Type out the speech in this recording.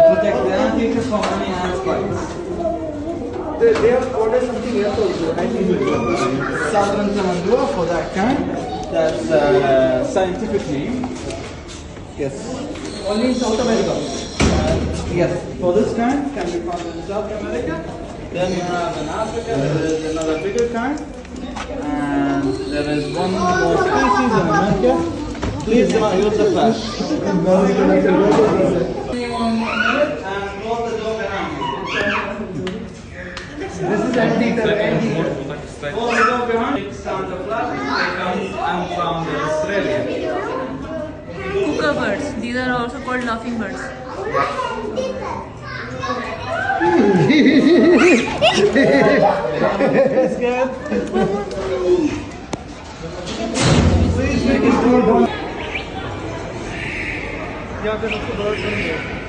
protect the anteater from any ant bites. They have ordered something else also. Southern Tamandua for that kind. That's scientific name. Yes. Only in South America. Yes. For this kind can be found in South America. Then you have in Africa there is another bigger kind, and there is one more species in America. Please do not use the flash. 1 minute and close the door behind you. This is Anteater. Close the door behind you. Stand the flash. They come from Australia. Kookaburras. These are also called laughing birds. Scared? Please make it more. Yeah, there's also birds in here.